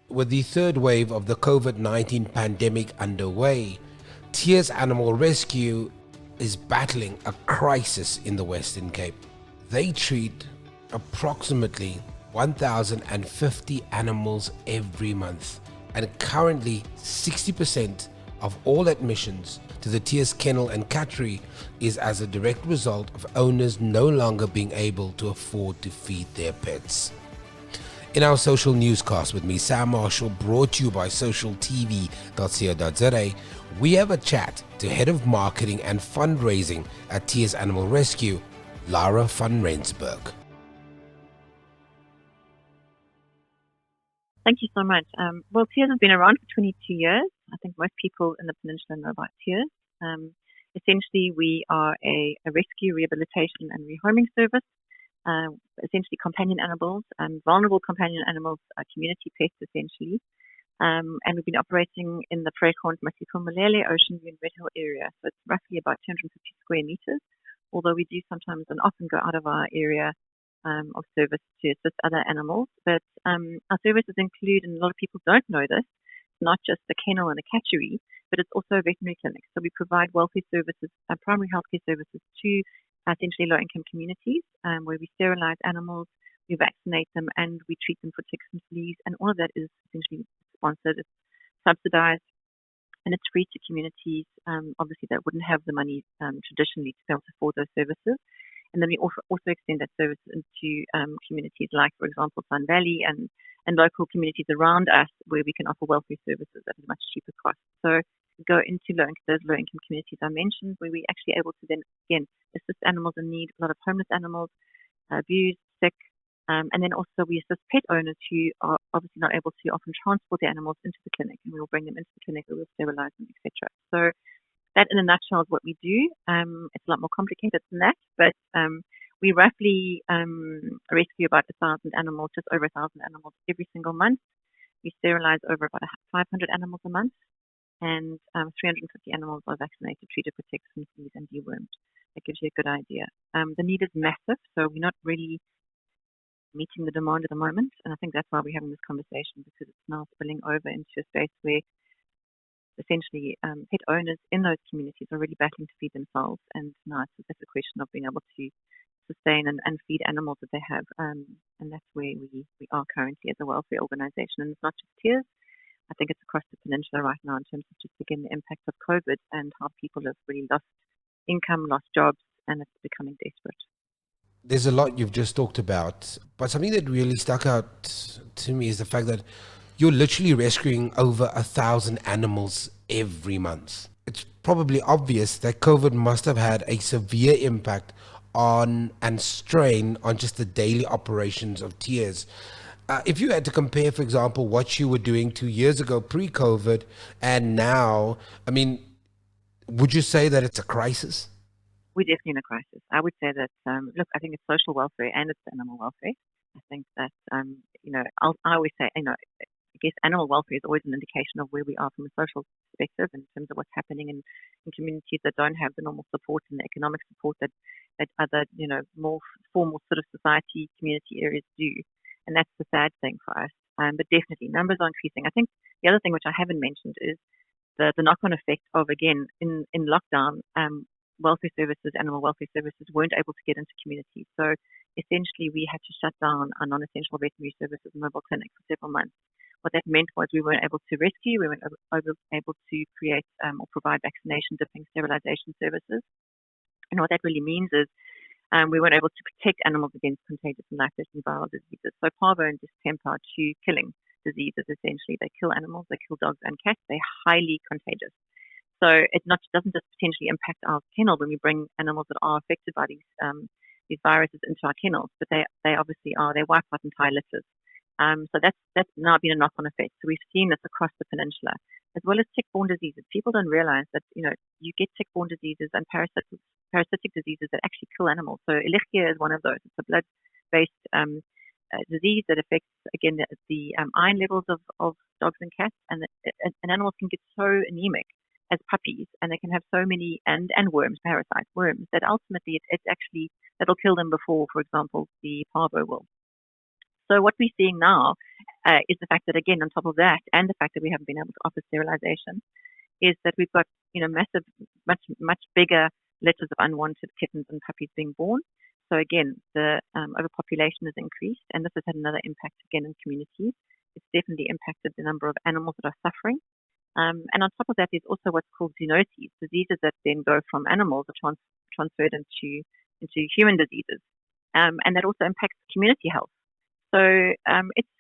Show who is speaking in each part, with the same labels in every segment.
Speaker 1: With the third wave of the COVID-19 pandemic underway, TEARS Animal Rescue is battling a crisis in the Western Cape. They treat approximately 1,050 animals every month, and currently 60% of all admissions to the TEARS Kennel and Cattery is as a direct result of owners no longer being able to afford to feed their pets. In our social newscast with me, Sam Marshall, brought to you by socialtv.co.za, we have a chat to Head of Marketing and Fundraising at TEARS Animal Rescue, Lara Van Rensburg.
Speaker 2: Thank you so much. Well, TEARS has been around for 22 years. I think most people in the peninsula know about TEARS. Essentially, we are a rescue, rehabilitation and rehoming service. Essentially companion animals and vulnerable companion animals, community pets essentially. And we've been operating in the Freekont, Masipumalele, Ocean View and Red Hill area. So it's roughly about 250 square meters, although we do sometimes and often go out of our area of service to assist other animals. But our services include, and a lot of people don't know this, not just a kennel and a cattery, but it's also a veterinary clinic. So we provide welfare services, primary healthcare services to essentially low-income communities, where we sterilize animals, we vaccinate them, and we treat them for ticks and fleas. And all of that is essentially sponsored, it's subsidized, and it's free to communities, obviously, that wouldn't have the money traditionally to be able to afford those services. And then we also extend that service into communities like, for example, Sun Valley and local communities around us where we can offer welfare services at a much cheaper cost. So we go into those low-income communities I mentioned, where we're actually able to then, again, assist animals in need, a lot of homeless animals, abused, sick, and then also we assist pet owners who are obviously not able to often transport their animals into the clinic, and we will bring them into the clinic, we will sterilize them, etc. So that, in a nutshell, is what we do. It's a lot more complicated than that, but we roughly rescue about 1,000 animals, just over 1,000 animals every single month. We sterilize over about 500 animals a month, and 350 animals are vaccinated, treated for ticks and fleas and dewormed. That gives you a good idea. The need is massive, so we're not really meeting the demand at the moment, and I think that's why we're having this conversation, because it's now spilling over into a space where essentially pet owners in those communities are really battling to feed themselves, and now it's just a question of being able to sustain and feed animals that they have, and that's where we are currently as a welfare organization. And it's not just TEARS, I think it's across the peninsula right now in terms of just again the impact of COVID and how people have really lost income, lost jobs, and it's becoming desperate.
Speaker 1: There's a lot you've just talked about, but something that really stuck out to me is the fact that you're literally rescuing over 1,000 animals every month. It's probably obvious that COVID must have had a severe impact on and strain on just the daily operations of TEARS. If you had to compare, for example, what you were doing 2 years ago pre-COVID and now, I mean, would you say that it's a crisis?
Speaker 2: We're definitely in a crisis. I would say that, look, I think it's social welfare and it's animal welfare. I think that, I always say, I guess animal welfare is always an indication of where we are from a social perspective in terms of what's happening in communities that don't have the normal support and the economic support that other, more formal sort of society, community areas do. And that's the sad thing for us. But definitely, numbers are increasing. I think the other thing which I haven't mentioned is the knock-on effect of, again, in lockdown, welfare services, animal welfare services weren't able to get into communities. So essentially, we had to shut down our non-essential veterinary services and mobile clinics for several months. What that meant was we weren't able to rescue, we weren't able to create or provide vaccination, dipping, sterilization services. And what that really means is we weren't able to protect animals against contagious and life-threatening viral diseases. So parvo and distemper are two killing diseases, essentially. They kill animals, they kill dogs and cats. They're highly contagious. So it doesn't just potentially impact our kennel when we bring animals that are affected by these viruses into our kennels, but they obviously they wipe out entire litters. So that's now been a knock-on effect. So we've seen this across the peninsula, as well as tick-borne diseases. People don't realize that, you get tick-borne diseases and parasitic diseases that actually kill animals. So Ehrlichia is one of those. It's a blood-based disease that affects, again, the iron levels of dogs and cats, and animals can get so anemic as puppies, and they can have so many, and worms, parasites, worms, that ultimately it's actually, that'll kill them before, for example, the parvo will. So what we're seeing now, is the fact that, again, on top of that, and the fact that we haven't been able to offer sterilization, is that we've got, massive, much bigger litters of unwanted kittens and puppies being born. So again, the overpopulation has increased, and this has had another impact again in communities. It's definitely impacted the number of animals that are suffering. And on top of that, there's also what's called zoonoses, diseases that then go from animals are transferred into human diseases, and that also impacts community health. So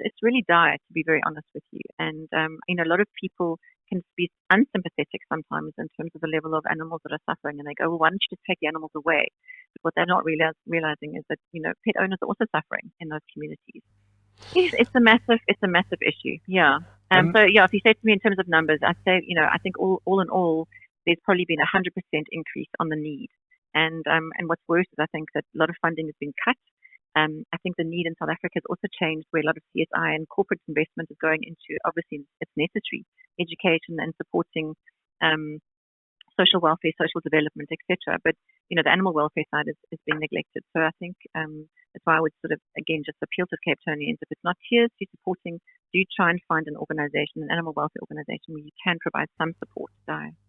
Speaker 2: it's really dire, to be very honest with you. And a lot of people can be unsympathetic sometimes in terms of the level of animals that are suffering, and they go, well, why don't you just take the animals away? But what they're not realizing is that pet owners are also suffering in those communities. It's a massive issue. Yeah. So yeah, if you say to me in terms of numbers, I'd say I think all in all, there's probably been 100% increase on the need. And what's worse is I think that a lot of funding has been cut. I think the need in South Africa has also changed, where a lot of CSI and corporate investment is going into, obviously it's necessary, education and supporting social welfare, social development, etc. But the animal welfare side is being neglected. So I think that's why I would sort of again just appeal to Cape Townians, if it's not TEARS you're supporting, do try and find an animal welfare organization where you can provide some support.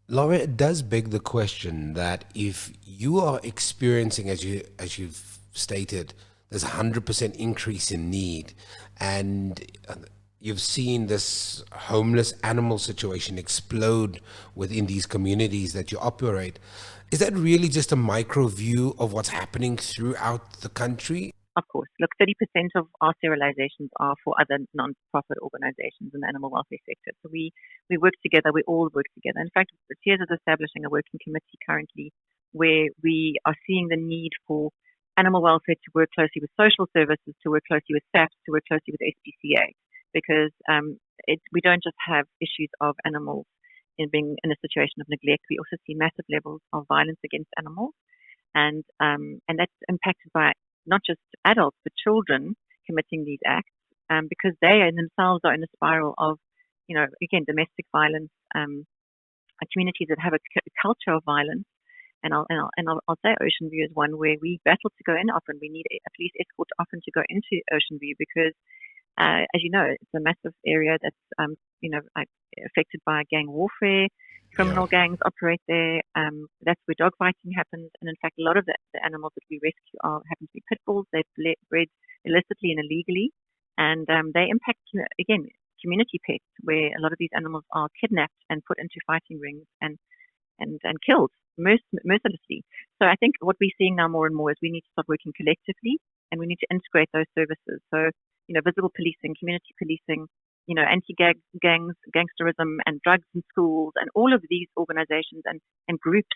Speaker 1: Lara, it does beg the question that if you are experiencing, as you've stated, there's a 100% increase in need, and you've seen this homeless animal situation explode within these communities that you operate. Is that really just a micro view of what's happening throughout the country?
Speaker 2: Of course. Look, 30% of our sterilizations are for other non-profit organizations in the animal welfare sector. So we work together, we all work together. In fact, TEARS is establishing a working committee currently where we are seeing the need for animal welfare to work closely with social services, to work closely with SAPS, to work closely with SPCA, because we don't just have issues of animals being in a situation of neglect. We also see massive levels of violence against animals, and that's impacted by not just adults but children committing these acts, because they in themselves are in a spiral of, again, domestic violence, communities that have a culture of violence. And I'll say Ocean View is one where we battle to go in often. We need a police escort often to go into Ocean View because, as you know, it's a massive area that's, affected by gang warfare. Criminal gangs operate there. That's where dog fighting happens. And in fact, a lot of the animals that we rescue happen to be pit bulls. They're bred illicitly and illegally. And they impact, again, community pets, where a lot of these animals are kidnapped and put into fighting rings and killed mercilessly. So I think what we're seeing now more and more is we need to start working collectively, and we need to integrate those services. So, visible policing, community policing, anti-gangs, gangsterism, and drugs in schools, and all of these organizations and groups.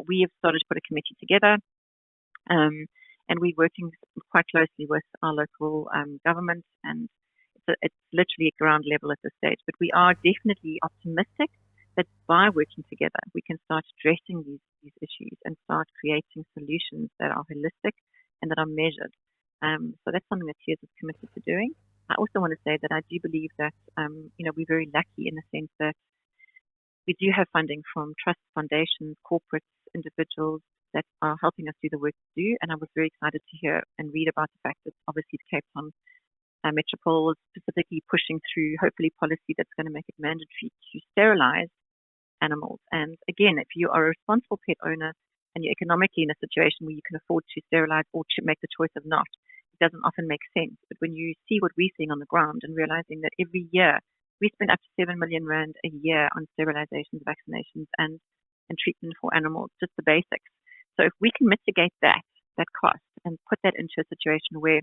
Speaker 2: We have started to put a committee together, and we're working quite closely with our local government, and it's literally at ground level at this stage. But we are definitely optimistic that by working together, we can start addressing these issues and start creating solutions that are holistic and that are measured. So that's something that TEARS is committed to doing. I also want to say that I do believe that, we're very lucky in the sense that we do have funding from trusts, foundations, corporates, individuals that are helping us do the work to do. And I was very excited to hear and read about the fact that obviously the Cape Town Metropole is specifically pushing through, hopefully, policy that's going to make it mandatory to sterilize animals. And again, if you are a responsible pet owner and you're economically in a situation where you can afford to sterilize or to make the choice of not, it doesn't often make sense. But when you see what we're seeing on the ground and realizing that every year we spend up to 7 million rand a year on sterilizations, vaccinations, and treatment for animals, just the basics. So if we can mitigate that cost and put that into a situation where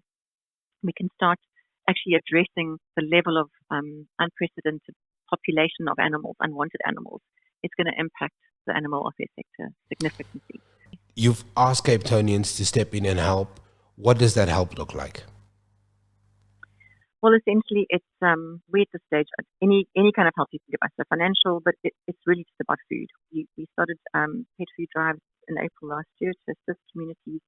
Speaker 2: we can start actually addressing the level of unprecedented population of animals, unwanted animals, it's going to impact the animal welfare sector significantly.
Speaker 1: You've asked Cape Townians to step in and help. What does that help look like?
Speaker 2: Well, essentially, it's we're at the stage. Any kind of help you can give us, so financial, but it's really just about food. We started pet food drives in April last year to assist communities.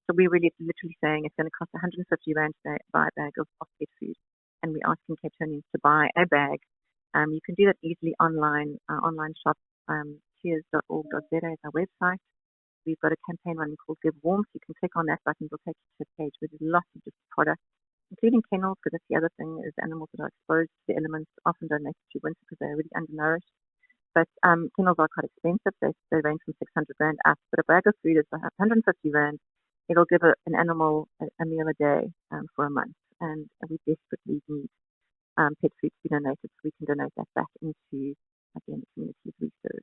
Speaker 2: So we're really literally saying it's going to cost 150 rand to buy a bag of pet food, and we're asking Cape Townians to buy a bag. You can do that easily online. Online shop, tears.org.za is our website. We've got a campaign running called Give Warmth. You can click on that button. It'll take you to a page where there's lots of different products. including kennels, because that's the other thing, is animals that are exposed to the elements often don't make it through winter because they're really undernourished. But kennels are quite expensive. They range from 600 Rand up. But a bag of food is 150 Rand. It'll give an animal a meal a day for a month. And we desperately need pet food to be donated so we can donate that back into, again, the communities we serve.